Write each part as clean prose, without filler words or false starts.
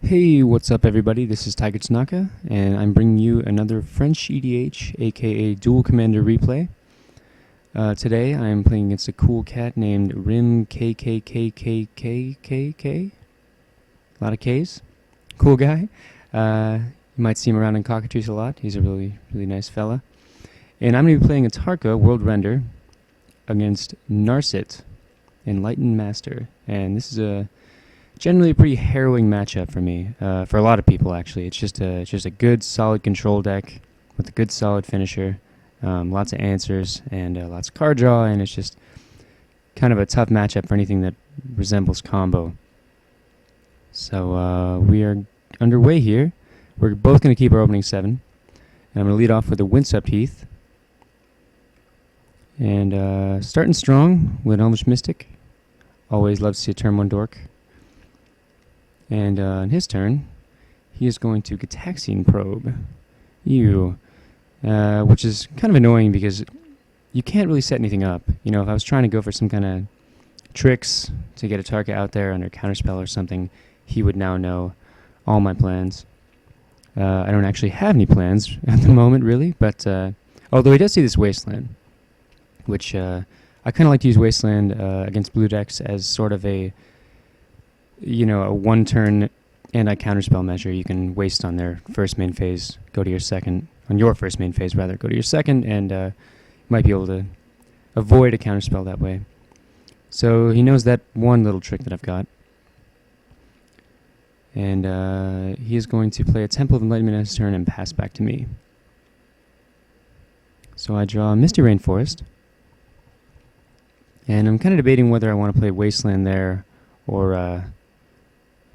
Hey, what's up everybody? This is Tiger Tanaka, and I'm bringing you another French EDH, aka Duel Commander replay. Today I'm playing against a cool cat named rimkkkkkk. A lot of K's. Cool guy. You might see him around in cockatrice a lot. He's a really nice fella. And I'm going to be playing Atarka, World Render, against Narset, Enlightened Master. And this is generally a pretty harrowing matchup for me, for a lot of people actually. It's just a good solid control deck with a good solid finisher, lots of answers and lots of card draw, and it's just kind of a tough matchup for anything that resembles combo. So we are underway here. We're both going to keep our opening 7, and I'm going to lead off with a Windswept Heath, and starting strong with Elvish Mystic. Always love to see a turn 1 dork. And on his turn, he is going to Gitaxian Probe. Which is kind of annoying because you can't really set anything up. You know, if I was trying to go for some kind of tricks to get Atarka out there under Counterspell or something, he would now know all my plans. I don't actually have any plans at the moment, really, but although he does see this Wasteland, which I kind of like to use Wasteland against blue decks as sort of a one-turn anti-counterspell measure. You can waste on their first main phase, go to your second, on your first main phase rather, go to your second, and you might be able to avoid a counterspell that way. So he knows that one little trick that I've got. And he is going to play a Temple of Enlightenment on his turn and pass back to me. So I draw Misty Rainforest. And I'm kind of debating whether I want to play Wasteland there or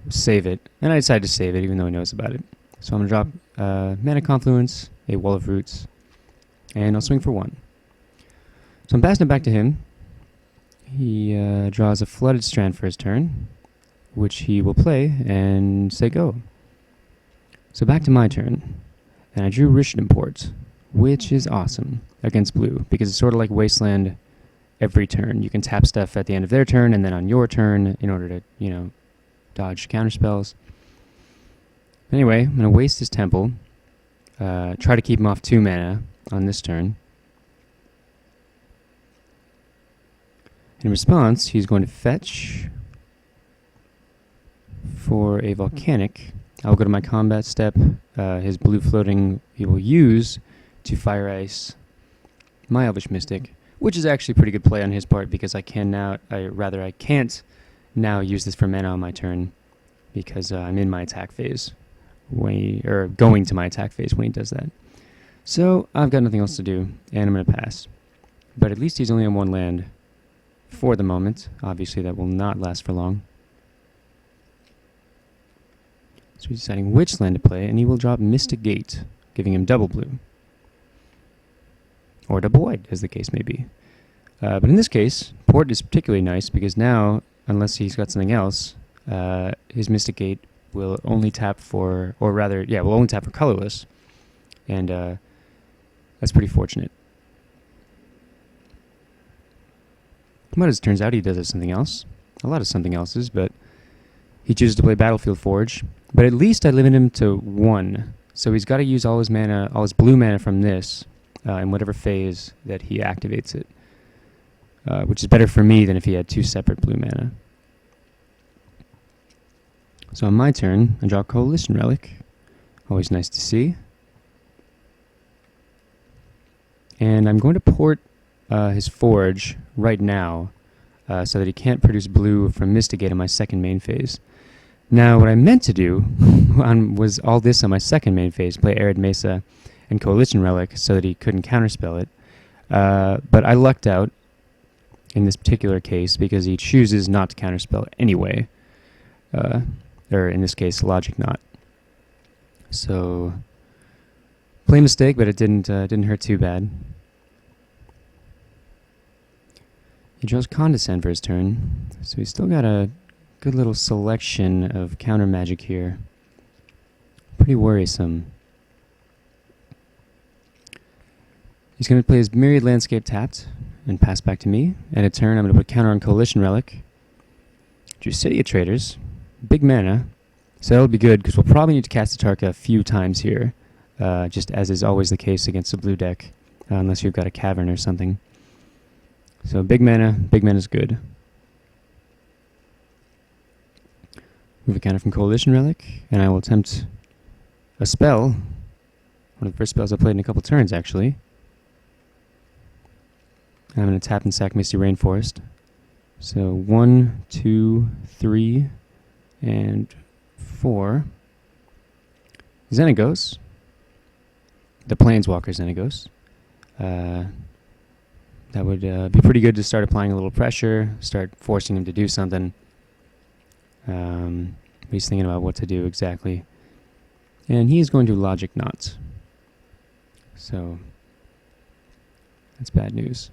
save it, and I decided to save it even though he knows about it. So I'm going to drop Mana Confluence, a Wall of Roots, and I'll swing for 1. So I'm passing it back to him. He draws a Flooded Strand for his turn, which he will play and say go. So back to my turn, and I drew Rishon Import, which is awesome against blue, because it's sort of like Wasteland every turn. You can tap stuff at the end of their turn and then on your turn in order to, dodge counterspells. Anyway, I'm going to waste his Temple, try to keep him off 2 mana on this turn. In response, he's going to fetch for a Volcanic. I'll go to my combat step. His blue floating he will use to Fire Ice my Elvish Mystic, which is actually a pretty good play on his part because I can't now use this for mana on my turn because I'm in my attack phase going to my attack phase when he does that. So I've got nothing else to do, and I'm going to pass. But at least he's only on 1 land for the moment. Obviously that will not last for long. So he's deciding which land to play, and he will drop Mystic Gate, giving him double blue. Or double white, as the case may be. But in this case, Port is particularly nice because now, unless he's got something else, his Mystic Gate will only tap for, will only tap for colorless, and that's pretty fortunate. But as it turns out, he does have something else. A lot of something else's, but he chooses to play Battlefield Forge. But at least I limit him to 1, so he's got to use all his mana, all his blue mana from this, in whatever phase that he activates it. Which is better for me than if he had 2 separate blue mana. So on my turn, I draw Coalition Relic. Always nice to see. And I'm going to port his Forge right now so that he can't produce blue from Mystic Gate in my second main phase. Now, what I meant to do was all this on my second main phase, play Arid Mesa and Coalition Relic so that he couldn't counterspell it. But I lucked out in this particular case because he chooses not to counterspell anyway. Or in this case, Logic not. So, play mistake, but it didn't hurt too bad. He draws Condescend for his turn, so he's still got a good little selection of counter magic here. Pretty worrisome. He's going to play his Myriad Landscape tapped and pass back to me. And a turn, I'm going to put counter on Coalition Relic. Drusidia Traders, big mana, So that'll be good, because we'll probably need to cast Atarka a few times here, just as is always the case against a blue deck, unless you've got a cavern or something. So big mana's good. Move a counter from Coalition Relic, and I will attempt a spell. One of the first spells I played in a couple turns, actually. I'm going to tap and sack Misty Rainforest. So 1, 2, 3, and 4. Xenagos. The Planeswalker Xenagos. That would be pretty good to start applying a little pressure, start forcing him to do something. He's thinking about what to do exactly. And he is going to Logic Knot. So that's bad news.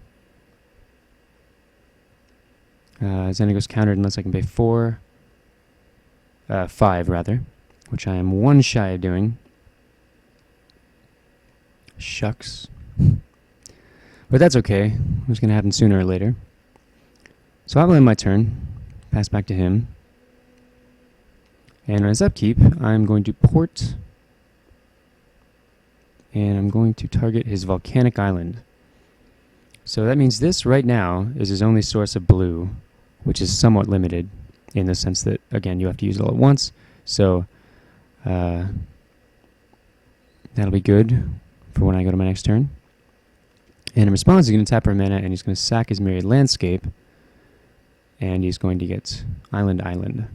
Xenagos countered unless I can pay 5 rather, which I am 1 shy of doing. Shucks. But that's okay. It's going to happen sooner or later. So I'll end my turn. Pass back to him. And on his upkeep, I'm going to port. And I'm going to target his Volcanic Island. So that means this right now is his only source of blue, which is somewhat limited in the sense that, again, you have to use it all at once. So that'll be good for when I go to my next turn. And in response, he's going to tap our mana, and he's going to sack his Myriad Landscape, and he's going to get Island.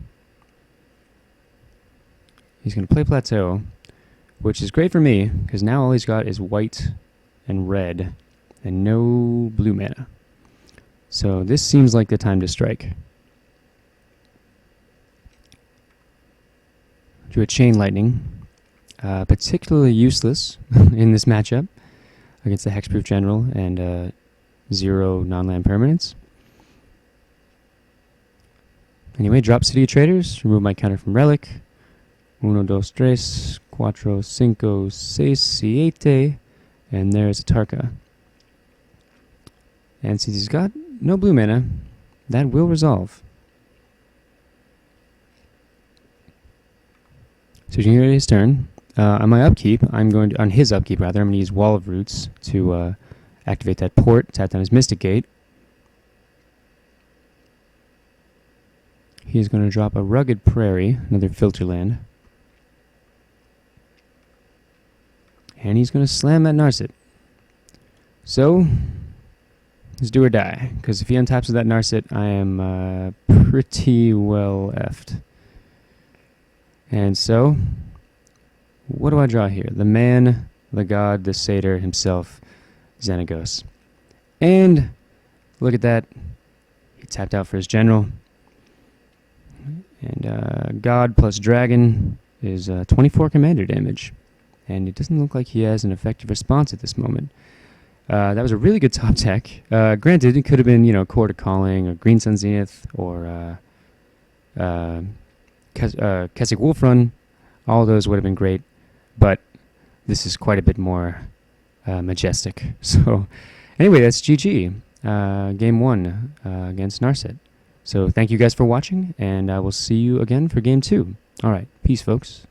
He's going to play Plateau, which is great for me, because now all he's got is white and red, and no blue mana. So this seems like the time to strike. Do a Chain Lightning, particularly useless in this matchup against the Hexproof General and 0 non-land permanents. Anyway, drop City of Traders, remove my counter from Relic. 1, 2, 3, 4, 5, 6, 7, and there's Atarka. And since he's got no blue mana, that will resolve. So he's going to get his turn. On my upkeep, on his upkeep rather, I'm going to use Wall of Roots to activate that port, tap down his Mystic Gate. He's going to drop a Rugged Prairie, another filter land. And he's going to slam that Narset. So, it's do or die, because if he untaps with that Narset, I am pretty well effed. And so, what do I draw here? The man, the god, the satyr himself, Xenagos. And, look at that, he tapped out for his general. And god plus dragon is 24 commander damage. And it doesn't look like he has an effective response at this moment. That was a really good top deck. Granted, it could have been, Court of Calling, or Green Sun Zenith, or Kessig Wolfrun. All of those would have been great. But this is quite a bit more majestic. So, anyway, that's GG. Game 1 against Narset. So, thank you guys for watching, and I will see you again for Game 2. All right, peace, folks.